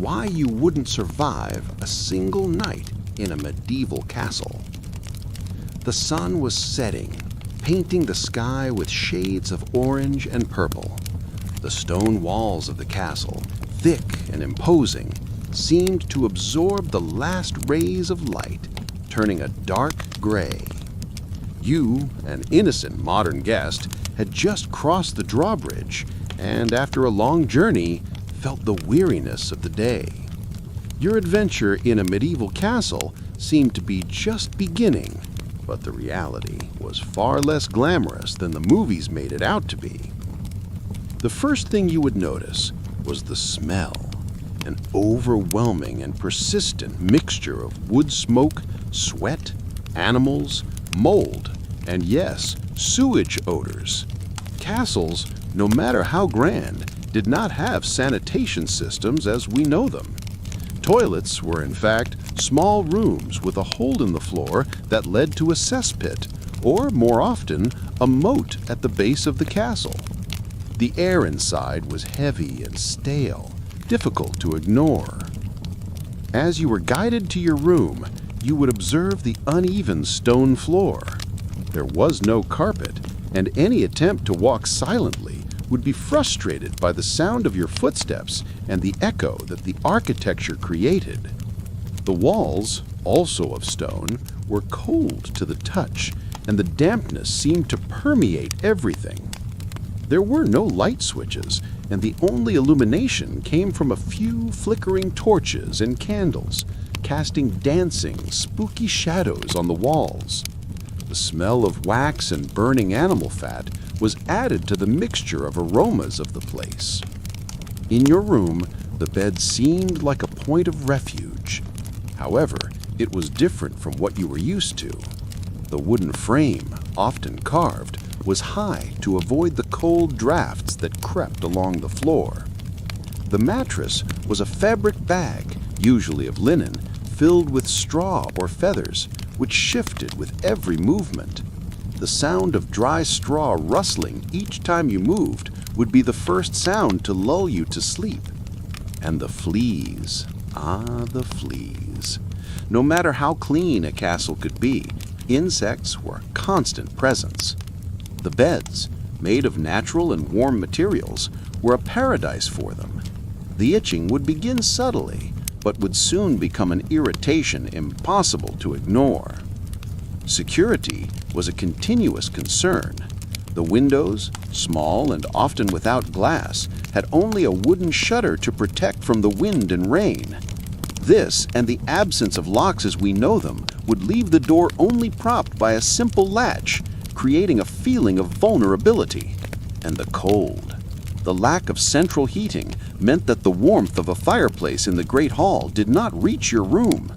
why you wouldn't survive a single night in a medieval castle. The sun was setting, painting the sky with shades of orange and purple. The stone walls of the castle, thick and imposing, seemed to absorb the last rays of light, turning a dark gray. You, an innocent modern guest, had just crossed the drawbridge, and after a long journey, felt the weariness of the day. Your adventure in a medieval castle seemed to be just beginning, but the reality was far less glamorous than the movies made it out to be. The first thing you would notice was the smell, an overwhelming and persistent mixture of wood smoke, sweat, animals, mold, and yes, sewage odors. Castles, no matter how grand, did not have sanitation systems as we know them. Toilets were in fact small rooms with a hole in the floor that led to a cesspit, or more often, a moat at the base of the castle. The air inside was heavy and stale, difficult to ignore. As you were guided to your room, you would observe the uneven stone floor. There was no carpet, and any attempt to walk silently would be frustrated by the sound of your footsteps and the echo that the architecture created. The walls, also of stone, were cold to the touch, and the dampness seemed to permeate everything. There were no light switches, and the only illumination came from a few flickering torches and candles, casting dancing, spooky shadows on the walls. The smell of wax and burning animal fat was added to the mixture of aromas of the place. In your room, the bed seemed like a point of refuge. However, it was different from what you were used to. The wooden frame, often carved, was high to avoid the cold drafts that crept along the floor. The mattress was a fabric bag, usually of linen, filled with straw or feathers, which shifted with every movement. The sound of dry straw rustling each time you moved would be the first sound to lull you to sleep. And the fleas, the fleas. No matter how clean a castle could be, insects were a constant presence. The beds, made of natural and warm materials, were a paradise for them. The itching would begin subtly, but would soon become an irritation impossible to ignore. Security was a continuous concern. The windows, small and often without glass, had only a wooden shutter to protect from the wind and rain. This, and the absence of locks as we know them, would leave the door only propped by a simple latch, creating a feeling of vulnerability. And the cold. The lack of central heating meant that the warmth of a fireplace in the great hall did not reach your room.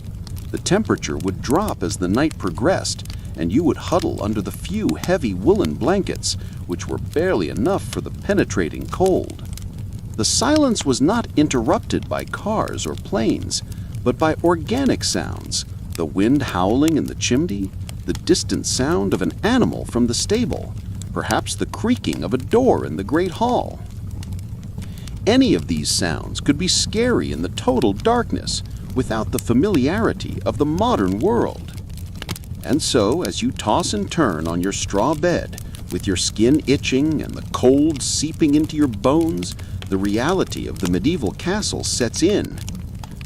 The temperature would drop as the night progressed, and you would huddle under the few heavy woolen blankets, which were barely enough for the penetrating cold. The silence was not interrupted by cars or planes, but by organic sounds, the wind howling in the chimney, the distant sound of an animal from the stable, perhaps the creaking of a door in the great hall. Any of these sounds could be scary in the total darkness, without the familiarity of the modern world. And so, as you toss and turn on your straw bed, with your skin itching and the cold seeping into your bones, the reality of the medieval castle sets in.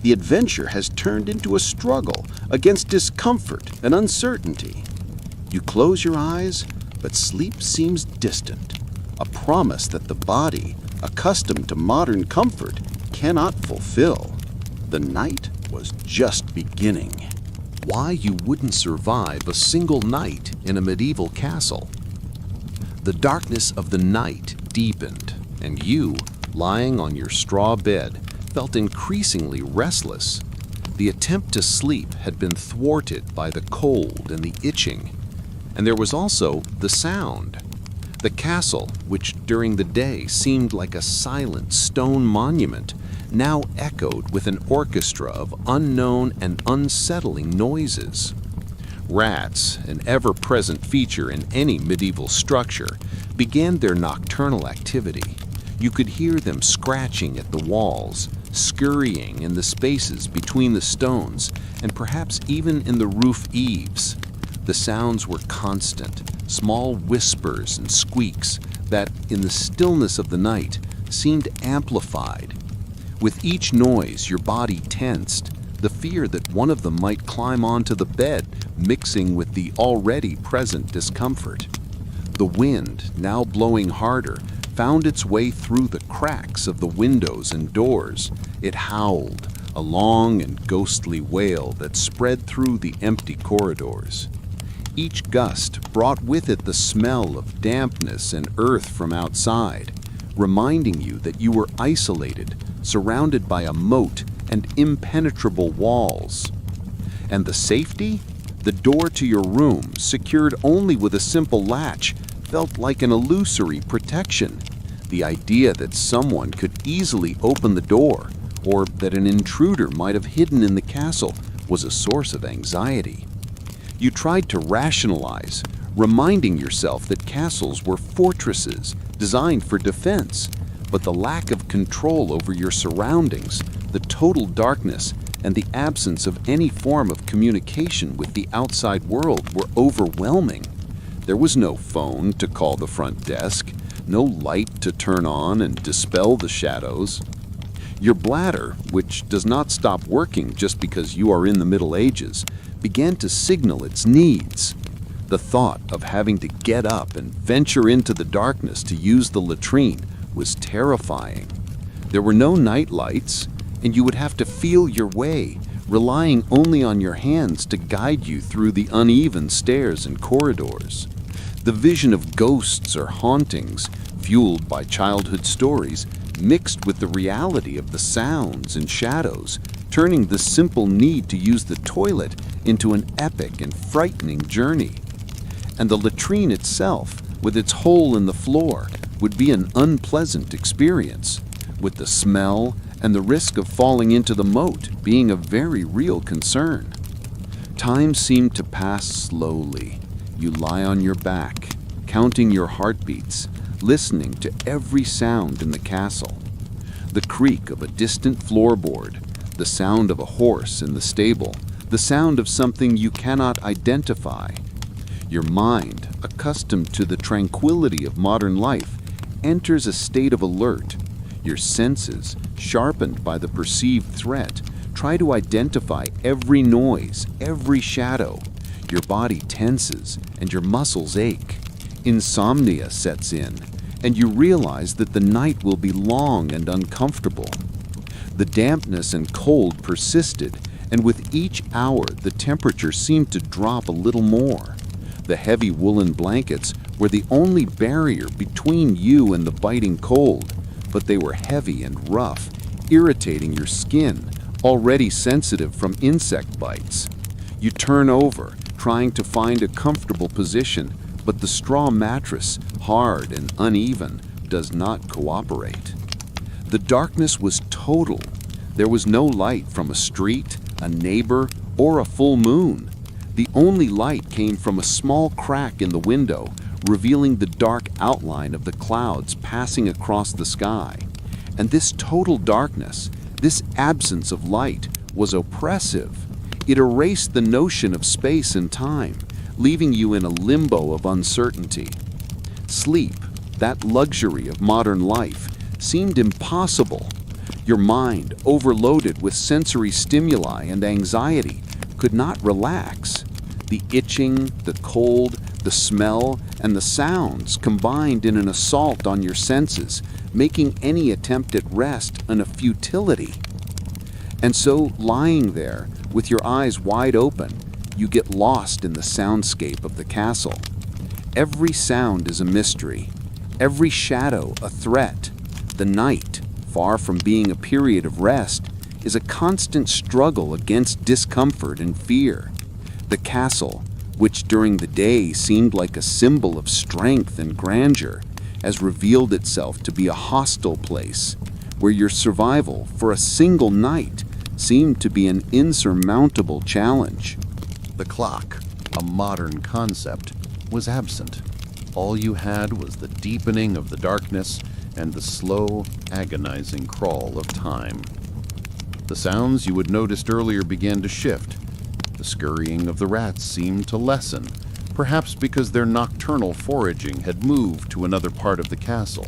The adventure has turned into a struggle against discomfort and uncertainty. You close your eyes, but sleep seems distant, a promise that the body, accustomed to modern comfort, cannot fulfill. The night was just beginning. Why you wouldn't survive a single night in a medieval castle. The darkness of the night deepened, and you, lying on your straw bed, felt increasingly restless. The attempt to sleep had been thwarted by the cold and the itching, and there was also the sound. The castle, which during the day seemed like a silent stone monument, now echoed with an orchestra of unknown and unsettling noises. Rats, an ever-present feature in any medieval structure, began their nocturnal activity. You could hear them scratching at the walls, scurrying in the spaces between the stones and perhaps even in the roof eaves. The sounds were constant, small whispers and squeaks that, in the stillness of the night, seemed amplified. With each noise, your body tensed, the fear that one of them might climb onto the bed, mixing with the already present discomfort. The wind, now blowing harder, found its way through the cracks of the windows and doors. It howled, a long and ghostly wail that spread through the empty corridors. Each gust brought with it the smell of dampness and earth from outside, reminding you that you were isolated, surrounded by a moat and impenetrable walls. And the safety? The door to your room, secured only with a simple latch, felt like an illusory protection. The idea that someone could easily open the door, or that an intruder might have hidden in the castle, was a source of anxiety. You tried to rationalize, reminding yourself that castles were fortresses designed for defense, but the lack of control over your surroundings, the total darkness, and the absence of any form of communication with the outside world were overwhelming. There was no phone to call the front desk, no light to turn on and dispel the shadows. Your bladder, which does not stop working just because you are in the Middle Ages, began to signal its needs. The thought of having to get up and venture into the darkness to use the latrine was terrifying. There were no night lights, and you would have to feel your way, relying only on your hands to guide you through the uneven stairs and corridors. The vision of ghosts or hauntings, fueled by childhood stories, mixed with the reality of the sounds and shadows, turning the simple need to use the toilet into an epic and frightening journey. And the latrine itself, with its hole in the floor, would be an unpleasant experience, with the smell and the risk of falling into the moat being a very real concern. Time seemed to pass slowly. You lie on your back, counting your heartbeats, listening to every sound in the castle. The creak of a distant floorboard, the sound of a horse in the stable, the sound of something you cannot identify. Your mind, accustomed to the tranquility of modern life, enters a state of alert. Your senses, sharpened by the perceived threat, try to identify every noise, every shadow. Your body tenses and your muscles ache. Insomnia sets in, and you realize that the night will be long and uncomfortable. The dampness and cold persisted, and with each hour the temperature seemed to drop a little more. The heavy woolen blankets were the only barrier between you and the biting cold, but they were heavy and rough, irritating your skin, already sensitive from insect bites. You turn over, trying to find a comfortable position, but the straw mattress, hard and uneven, does not cooperate. The darkness was total. There was no light from a street, a neighbor, or a full moon. The only light came from a small crack in the window, revealing the dark outline of the clouds passing across the sky. And this total darkness, this absence of light, was oppressive. It erased the notion of space and time, leaving you in a limbo of uncertainty. Sleep, that luxury of modern life, seemed impossible. Your mind, overloaded with sensory stimuli and anxiety, could not relax. The itching, the cold, the smell, and the sounds combined in an assault on your senses, making any attempt at rest a futility. And so, lying there, with your eyes wide open, you get lost in the soundscape of the castle. Every sound is a mystery, every shadow a threat. The night, far from being a period of rest, is a constant struggle against discomfort and fear. The castle, which during the day seemed like a symbol of strength and grandeur, has revealed itself to be a hostile place, where your survival for a single night seemed to be an insurmountable challenge. The clock, a modern concept, was absent. All you had was the deepening of the darkness and the slow, agonizing crawl of time. The sounds you had noticed earlier began to shift. The scurrying of the rats seemed to lessen, perhaps because their nocturnal foraging had moved to another part of the castle.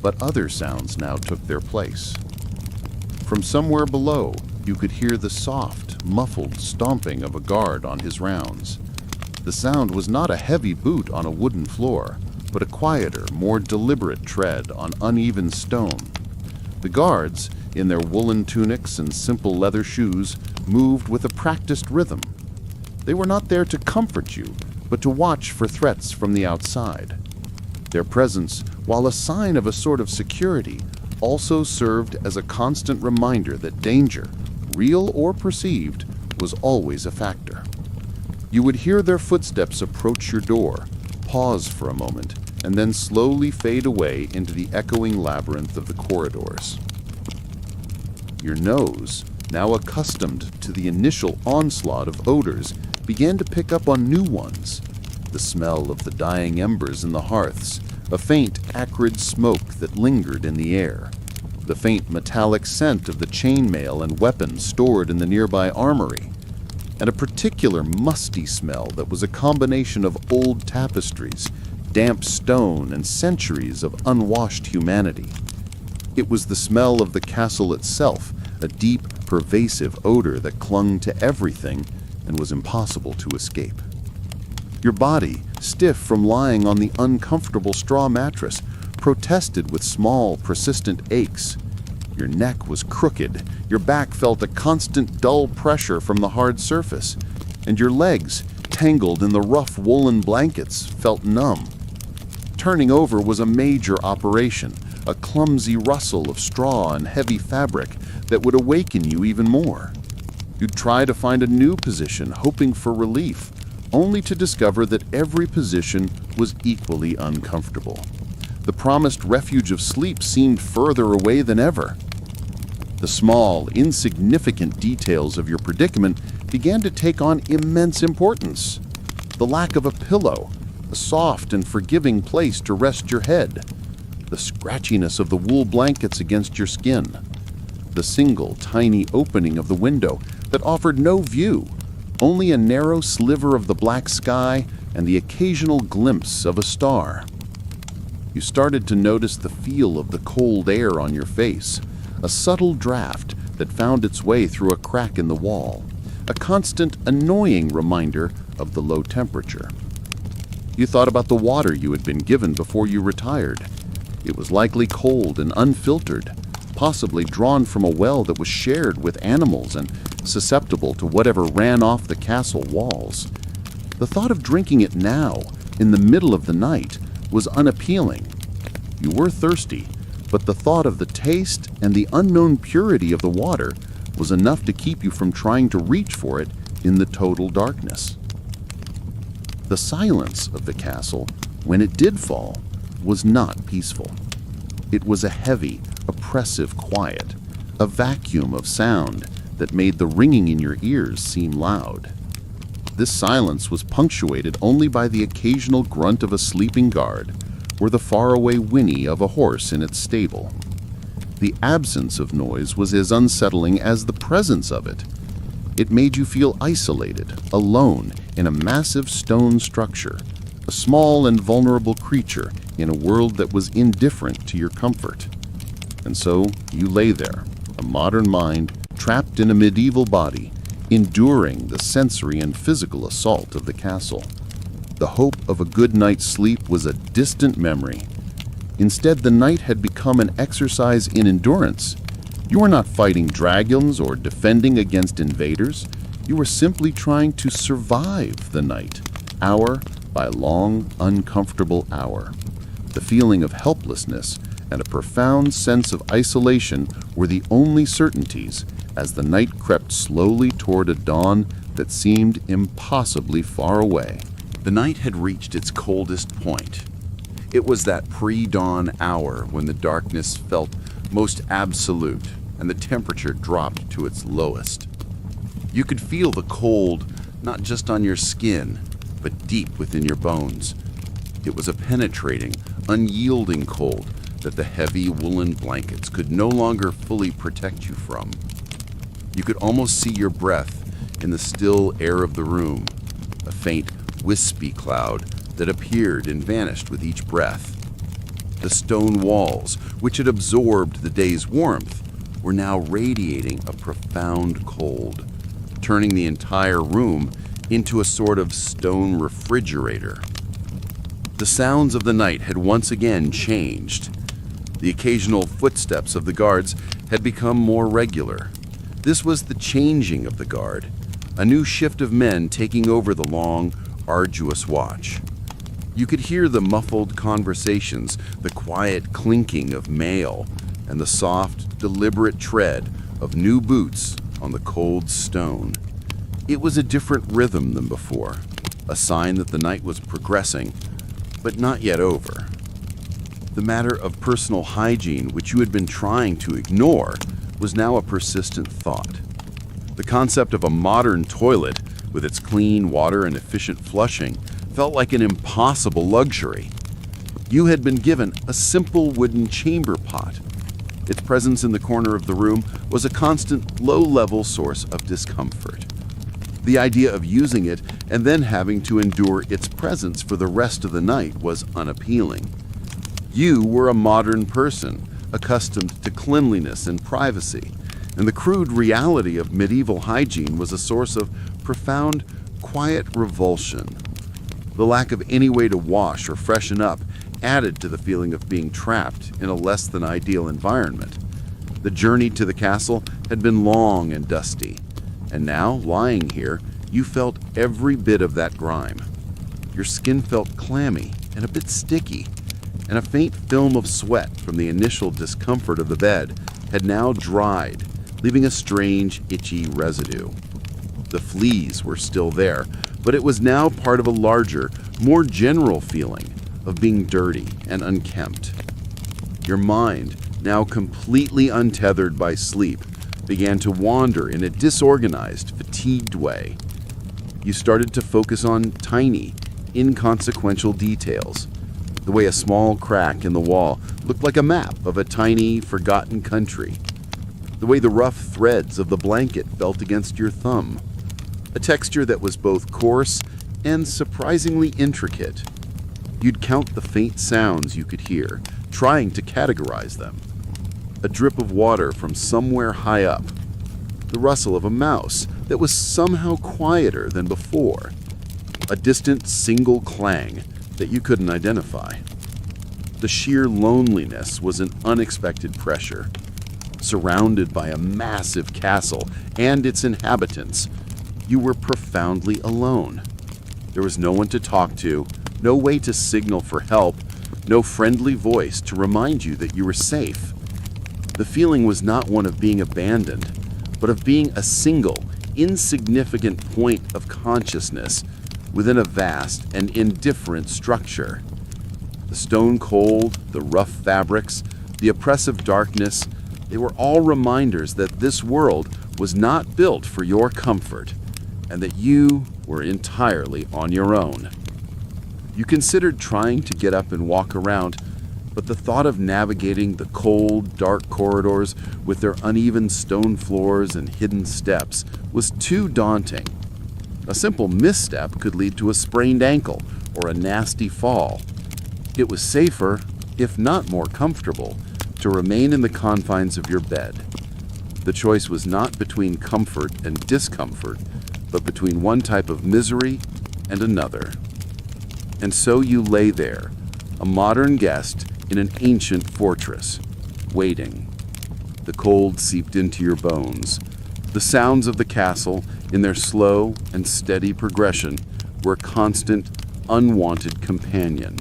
But other sounds now took their place. From somewhere below, you could hear the soft, muffled stomping of a guard on his rounds. The sound was not a heavy boot on a wooden floor, but a quieter, more deliberate tread on uneven stone. The guards, in their woolen tunics and simple leather shoes, moved with a practiced rhythm. They were not there to comfort you, but to watch for threats from the outside. Their presence, while a sign of a sort of security, also served as a constant reminder that danger, real or perceived, was always a factor. You would hear their footsteps approach your door, pause for a moment, and then slowly fade away into the echoing labyrinth of the corridors. Your nose, now accustomed to the initial onslaught of odors, began to pick up on new ones. The smell of the dying embers in the hearths, a faint, acrid smoke that lingered in the air, the faint metallic scent of the chainmail and weapons stored in the nearby armory, and a particular musty smell that was a combination of old tapestries, damp stone, and centuries of unwashed humanity. It was the smell of the castle itself, a deep, pervasive odor that clung to everything and was impossible to escape. Your body, stiff from lying on the uncomfortable straw mattress, protested with small, persistent aches. Your neck was crooked, your back felt a constant dull pressure from the hard surface, and your legs, tangled in the rough woolen blankets, felt numb. Turning over was a major operation, a clumsy rustle of straw and heavy fabric that would awaken you even more. You'd try to find a new position, hoping for relief, only to discover that every position was equally uncomfortable. The promised refuge of sleep seemed further away than ever. The small, insignificant details of your predicament began to take on immense importance. The lack of a pillow, a soft and forgiving place to rest your head, the scratchiness of the wool blankets against your skin, the single, tiny opening of the window that offered no view, only a narrow sliver of the black sky and the occasional glimpse of a star. You started to notice the feel of the cold air on your face, a subtle draft that found its way through a crack in the wall, a constant, annoying reminder of the low temperature. You thought about the water you had been given before you retired. It was likely cold and unfiltered, possibly drawn from a well that was shared with animals and susceptible to whatever ran off the castle walls. The thought of drinking it now, in the middle of the night, was unappealing. You were thirsty, but the thought of the taste and the unknown purity of the water was enough to keep you from trying to reach for it in the total darkness. The silence of the castle, when it did fall, was not peaceful. It was a heavy, oppressive quiet, a vacuum of sound that made the ringing in your ears seem loud. This silence was punctuated only by the occasional grunt of a sleeping guard or the faraway whinny of a horse in its stable. The absence of noise was as unsettling as the presence of it. It made you feel isolated, alone, in a massive stone structure, a small and vulnerable creature in a world that was indifferent to your comfort. And so you lay there, a modern mind trapped in a medieval body, enduring the sensory and physical assault of the castle. The hope of a good night's sleep was a distant memory. Instead, the night had become an exercise in endurance. You were not fighting dragons or defending against invaders. You were simply trying to survive the night, hour by long, uncomfortable hour. The feeling of helplessness and a profound sense of isolation were the only certainties as the night crept slowly toward a dawn that seemed impossibly far away. The night had reached its coldest point. It was that pre-dawn hour when the darkness felt most absolute and the temperature dropped to its lowest. You could feel the cold not just on your skin, but deep within your bones. It was a penetrating, unyielding cold that the heavy woolen blankets could no longer fully protect you from. You could almost see your breath in the still air of the room, a faint, wispy cloud that appeared and vanished with each breath. The stone walls, which had absorbed the day's warmth, were now radiating a profound cold, turning the entire room into a sort of stone refrigerator. The sounds of the night had once again changed. The occasional footsteps of the guards had become more regular. This was the changing of the guard, a new shift of men taking over the long, arduous watch. You could hear the muffled conversations, the quiet clinking of mail, and the soft, deliberate tread of new boots on the cold stone. It was a different rhythm than before, a sign that the night was progressing, but not yet over. The matter of personal hygiene, which you had been trying to ignore, was now a persistent thought. The concept of a modern toilet, with its clean water and efficient flushing, felt like an impossible luxury. You had been given a simple wooden chamber pot. Its presence in the corner of the room was a constant, low-level source of discomfort. The idea of using it and then having to endure its presence for the rest of the night was unappealing. You were a modern person, accustomed to cleanliness and privacy, and the crude reality of medieval hygiene was a source of profound, quiet revulsion. The lack of any way to wash or freshen up added to the feeling of being trapped in a less than ideal environment. The journey to the castle had been long and dusty, and now, lying here, you felt every bit of that grime. Your skin felt clammy and a bit sticky, and a faint film of sweat from the initial discomfort of the bed had now dried, leaving a strange, itchy residue. The fleas were still there, but it was now part of a larger, more general feeling of being dirty and unkempt. Your mind, now completely untethered by sleep, began to wander in a disorganized, fatigued way. You started to focus on tiny, inconsequential details. The way a small crack in the wall looked like a map of a tiny, forgotten country. The way the rough threads of the blanket felt against your thumb. A texture that was both coarse and surprisingly intricate. You'd count the faint sounds you could hear, trying to categorize them. A drip of water from somewhere high up. The rustle of a mouse that was somehow quieter than before. A distant single clang that you couldn't identify. The sheer loneliness was an unexpected pressure. Surrounded by a massive castle and its inhabitants, you were profoundly alone. There was no one to talk to, no way to signal for help, no friendly voice to remind you that you were safe. The feeling was not one of being abandoned, but of being a single, insignificant point of consciousness within a vast and indifferent structure. The stone cold, the rough fabrics, the oppressive darkness, they were all reminders that this world was not built for your comfort, and that you were entirely on your own. You considered trying to get up and walk around, but the thought of navigating the cold, dark corridors with their uneven stone floors and hidden steps was too daunting. A simple misstep could lead to a sprained ankle or a nasty fall. It was safer, if not more comfortable, to remain in the confines of your bed. The choice was not between comfort and discomfort, but between one type of misery and another. And so you lay there, a modern guest in an ancient fortress, waiting. The cold seeped into your bones. The sounds of the castle, in their slow and steady progression, were a constant, unwanted companion.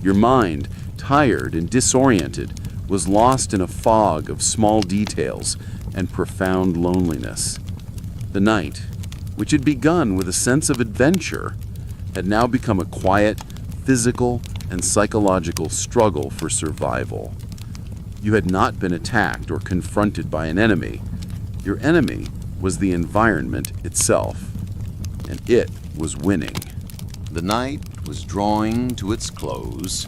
Your mind, tired and disoriented, was lost in a fog of small details and profound loneliness. The night, which had begun with a sense of adventure, had now become a quiet, physical, and psychological struggle for survival. You had not been attacked or confronted by an enemy. Your enemy was the environment itself, and it was winning. The night was drawing to its close,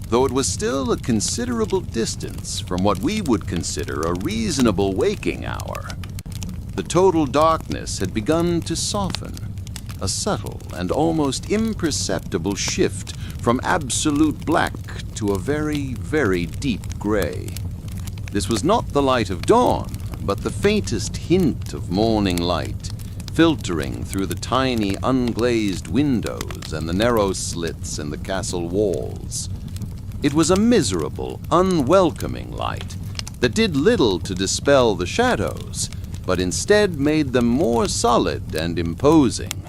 though it was still a considerable distance from what we would consider a reasonable waking hour. The total darkness had begun to soften, a subtle and almost imperceptible shift from absolute black to a very, very deep gray. This was not the light of dawn, but the faintest hint of morning light, filtering through the tiny unglazed windows and the narrow slits in the castle walls. It was a miserable, unwelcoming light that did little to dispel the shadows, but instead made them more solid and imposing.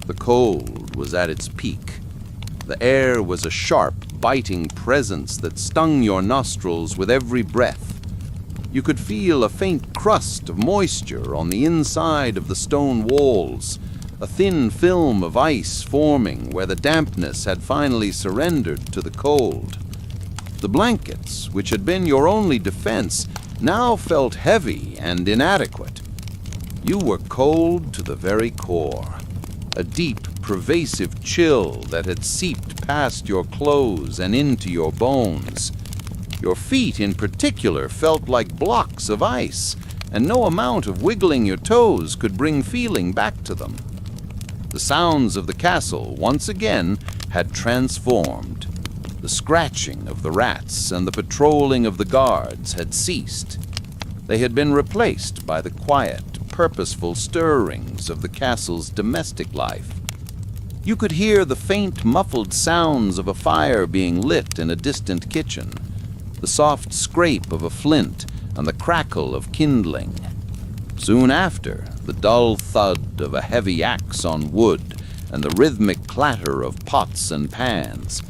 The cold was at its peak. The air was a sharp, biting presence that stung your nostrils with every breath. You could feel a faint crust of moisture on the inside of the stone walls, a thin film of ice forming where the dampness had finally surrendered to the cold. The blankets, which had been your only defense, now felt heavy and inadequate. You were cold to the very core, a deep, pervasive chill that had seeped past your clothes and into your bones. Your feet in particular felt like blocks of ice, and no amount of wiggling your toes could bring feeling back to them. The sounds of the castle, once again, had transformed. The scratching of the rats and the patrolling of the guards had ceased. They had been replaced by the quiet, purposeful stirrings of the castle's domestic life. You could hear the faint, muffled sounds of a fire being lit in a distant kitchen, the soft scrape of a flint and the crackle of kindling. Soon after, the dull thud of a heavy axe on wood and the rhythmic clatter of pots and pans.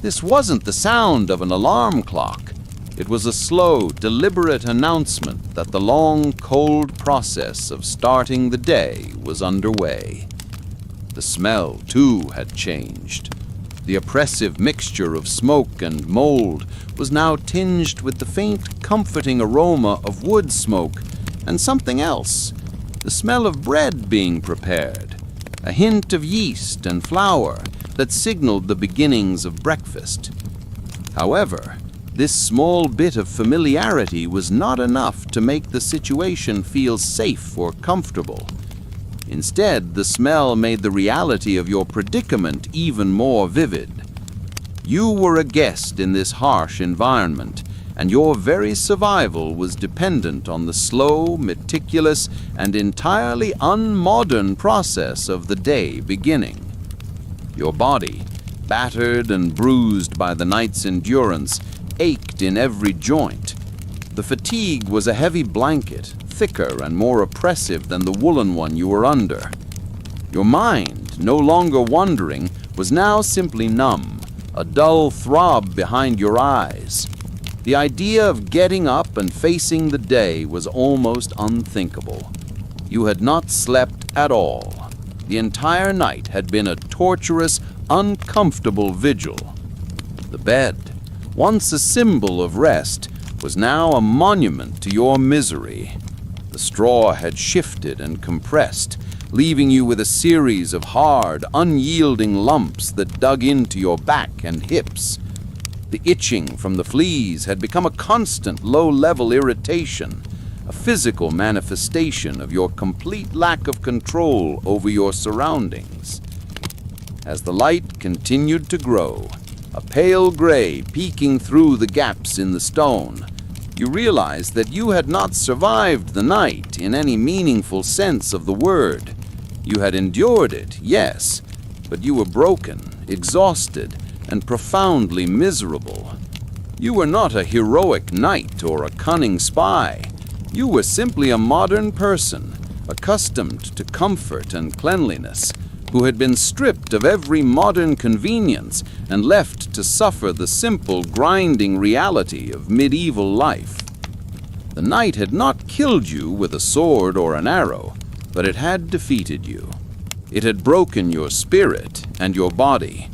This wasn't the sound of an alarm clock. It was a slow, deliberate announcement that the long, cold process of starting the day was underway. The smell, too, had changed. The oppressive mixture of smoke and mold was now tinged with the faint, comforting aroma of wood smoke and something else, the smell of bread being prepared, a hint of yeast and flour that signaled the beginnings of breakfast. However, this small bit of familiarity was not enough to make the situation feel safe or comfortable. Instead, the smell made the reality of your predicament even more vivid. You were a guest in this harsh environment, and your very survival was dependent on the slow, meticulous, and entirely unmodern process of the day beginning. Your body, battered and bruised by the night's endurance, ached in every joint. The fatigue was a heavy blanket, thicker and more oppressive than the woolen one you were under. Your mind, no longer wandering, was now simply numb, a dull throb behind your eyes. The idea of getting up and facing the day was almost unthinkable. You had not slept at all. The entire night had been a torturous, uncomfortable vigil. The bed, once a symbol of rest, was now a monument to your misery. The straw had shifted and compressed, leaving you with a series of hard, unyielding lumps that dug into your back and hips. The itching from the fleas had become a constant low-level irritation, a physical manifestation of your complete lack of control over your surroundings. As the light continued to grow, a pale gray peeking through the gaps in the stone, you realized that you had not survived the night in any meaningful sense of the word. You had endured it, yes, but you were broken, exhausted, and profoundly miserable. You were not a heroic knight or a cunning spy. You were simply a modern person, accustomed to comfort and cleanliness, who had been stripped of every modern convenience and left to suffer the simple, grinding reality of medieval life. The night had not killed you with a sword or an arrow, but it had defeated you. It had broken your spirit and your body,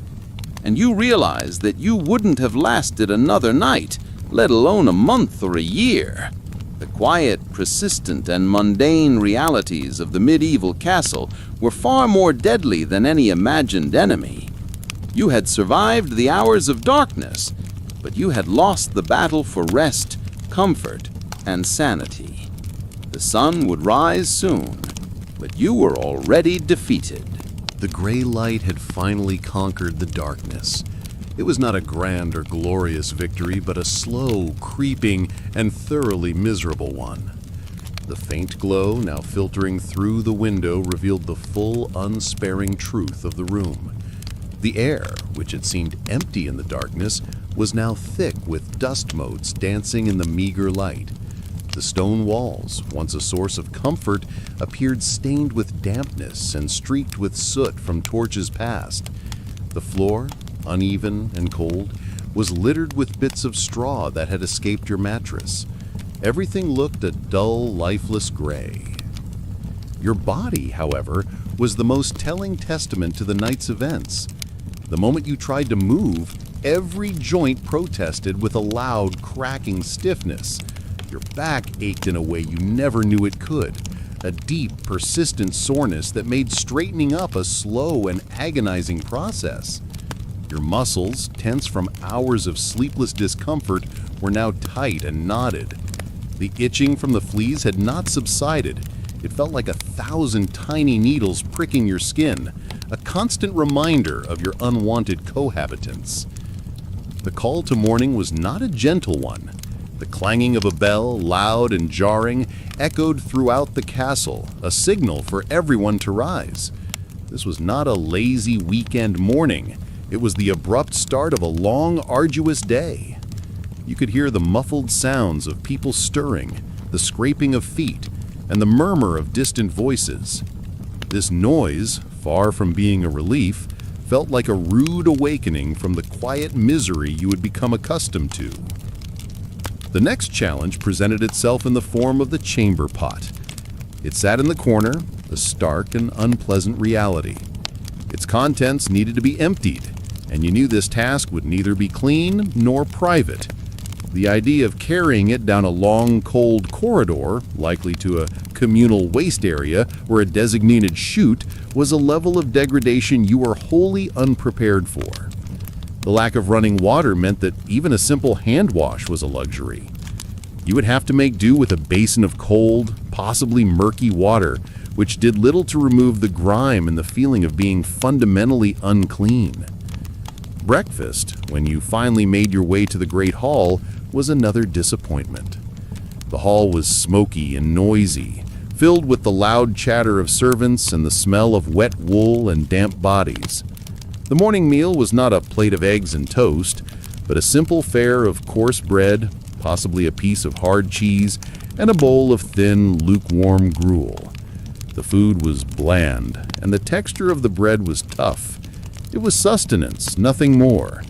and you realized that you wouldn't have lasted another night, let alone a month or a year. The quiet, persistent, and mundane realities of the medieval castle were far more deadly than any imagined enemy. You had survived the hours of darkness, but you had lost the battle for rest, comfort, and sanity. The sun would rise soon, but you were already defeated. The gray light had finally conquered the darkness. It was not a grand or glorious victory, but a slow, creeping, and thoroughly miserable one. The faint glow now filtering through the window revealed the full, unsparing truth of the room. The air, which had seemed empty in the darkness, was now thick with dust motes dancing in the meager light. The stone walls, once a source of comfort, appeared stained with dampness and streaked with soot from torches past. The floor, uneven and cold, was littered with bits of straw that had escaped your mattress. Everything looked a dull, lifeless gray. Your body, however, was the most telling testament to the night's events. The moment you tried to move, every joint protested with a loud, cracking stiffness. Your back ached in a way you never knew it could, a deep, persistent soreness that made straightening up a slow and agonizing process. Your muscles, tense from hours of sleepless discomfort, were now tight and knotted. The itching from the fleas had not subsided. It felt like 1,000 tiny needles pricking your skin, a constant reminder of your unwanted cohabitants. The call to morning was not a gentle one. The clanging of a bell, loud and jarring, echoed throughout the castle, a signal for everyone to rise. This was not a lazy weekend morning. It was the abrupt start of a long, arduous day. You could hear the muffled sounds of people stirring, the scraping of feet, and the murmur of distant voices. This noise, far from being a relief, felt like a rude awakening from the quiet misery you had become accustomed to. The next challenge presented itself in the form of the chamber pot. It sat in the corner, a stark and unpleasant reality. Its contents needed to be emptied, and you knew this task would neither be clean nor private. The idea of carrying it down a long, cold corridor, likely to a communal waste area or a designated chute, was a level of degradation you were wholly unprepared for. The lack of running water meant that even a simple hand wash was a luxury. You would have to make do with a basin of cold, possibly murky water, which did little to remove the grime and the feeling of being fundamentally unclean. Breakfast, when you finally made your way to the Great Hall, was another disappointment. The hall was smoky and noisy, filled with the loud chatter of servants and the smell of wet wool and damp bodies. The morning meal was not a plate of eggs and toast, but a simple fare of coarse bread, possibly a piece of hard cheese, and a bowl of thin, lukewarm gruel. The food was bland, and the texture of the bread was tough. It was sustenance, nothing more,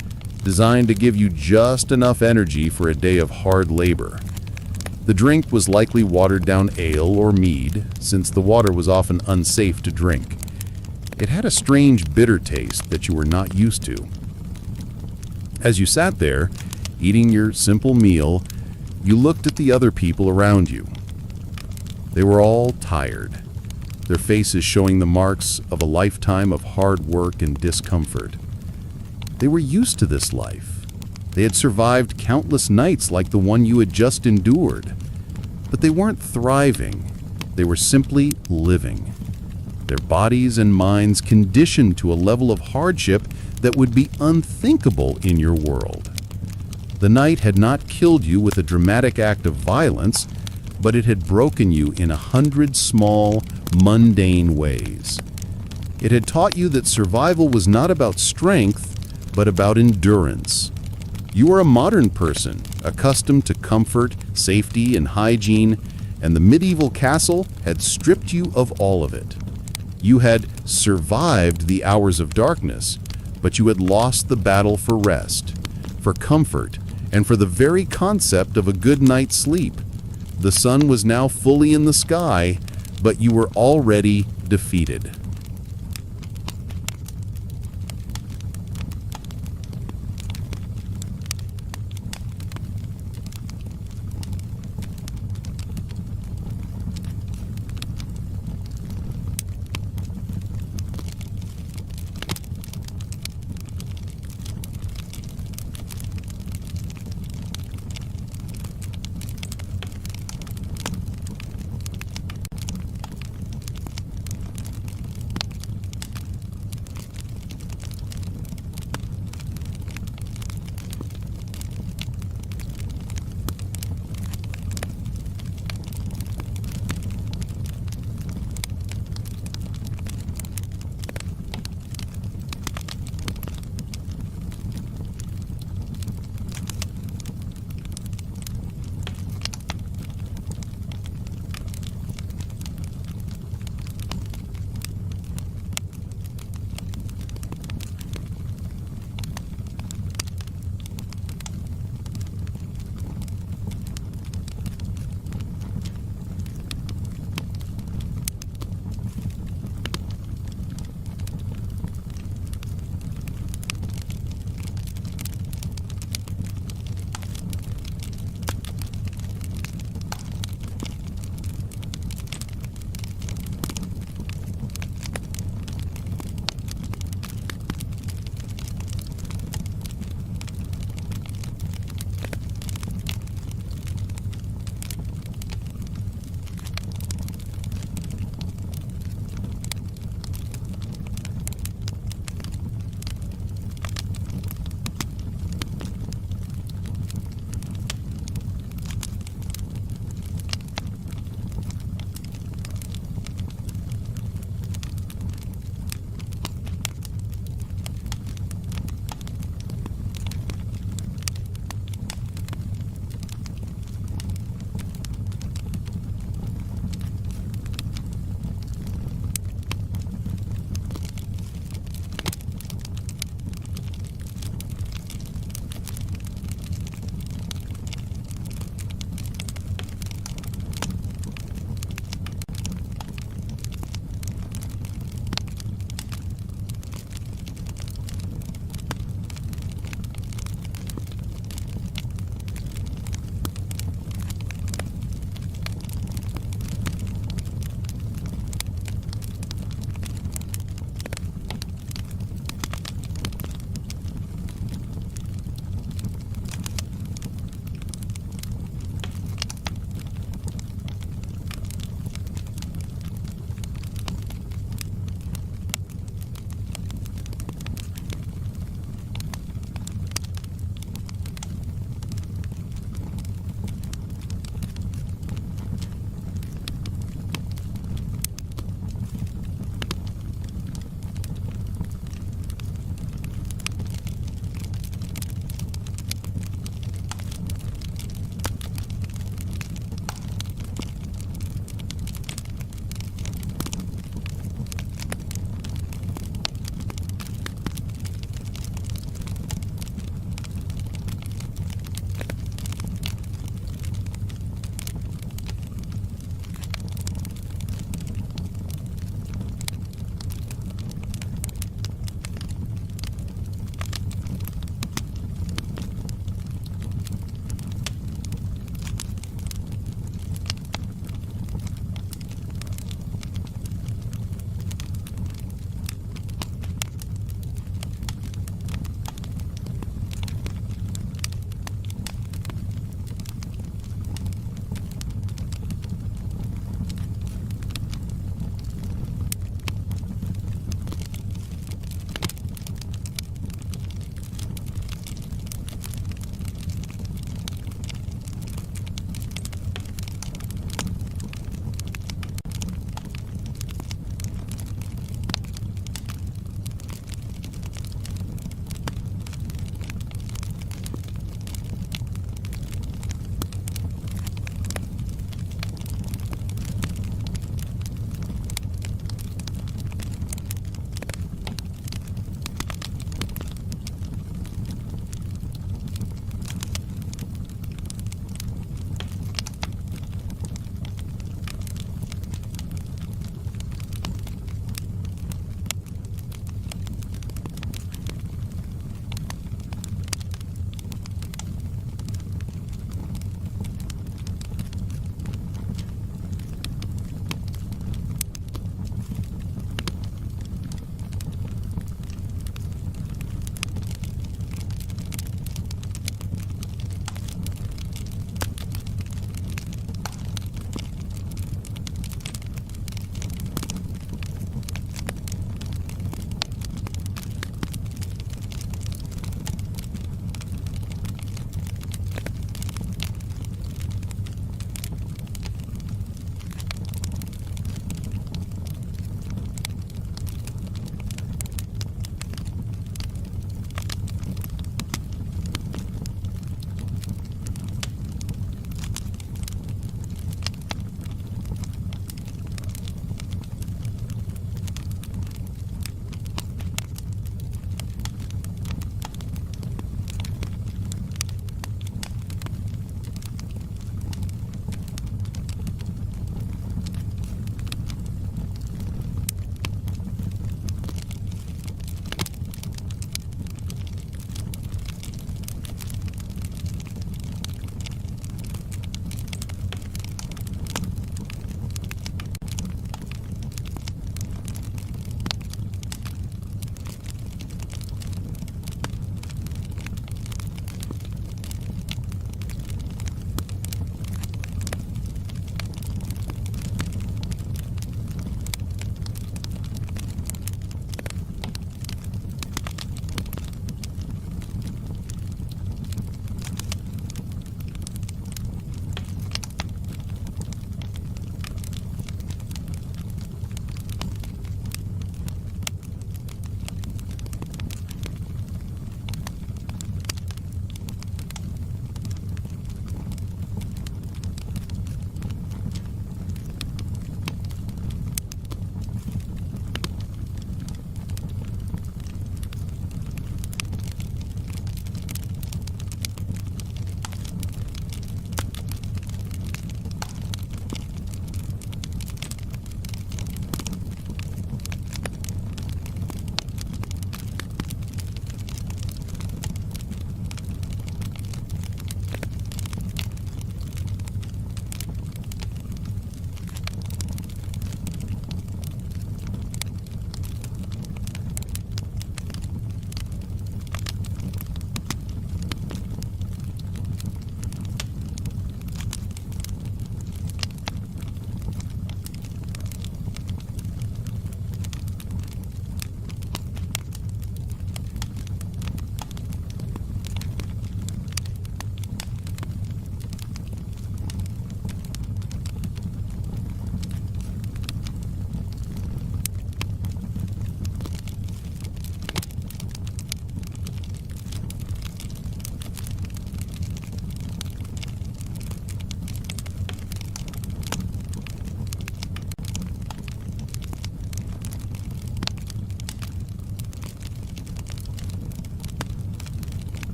designed to give you just enough energy for a day of hard labor. The drink was likely watered-down ale or mead, since the water was often unsafe to drink. It had a strange bitter taste that you were not used to. As you sat there, eating your simple meal, you looked at the other people around you. They were all tired, their faces showing the marks of a lifetime of hard work and discomfort. They were used to this life. They had survived countless nights like the one you had just endured. But they weren't thriving. They were simply living. Their bodies and minds conditioned to a level of hardship that would be unthinkable in your world. The night had not killed you with a dramatic act of violence, but it had broken you in 100 small, mundane ways. It had taught you that survival was not about strength, but about endurance. You were a modern person, accustomed to comfort, safety, and hygiene, and the medieval castle had stripped you of all of it. You had survived the hours of darkness, but you had lost the battle for rest, for comfort, and for the very concept of a good night's sleep. The sun was now fully in the sky, but you were already defeated.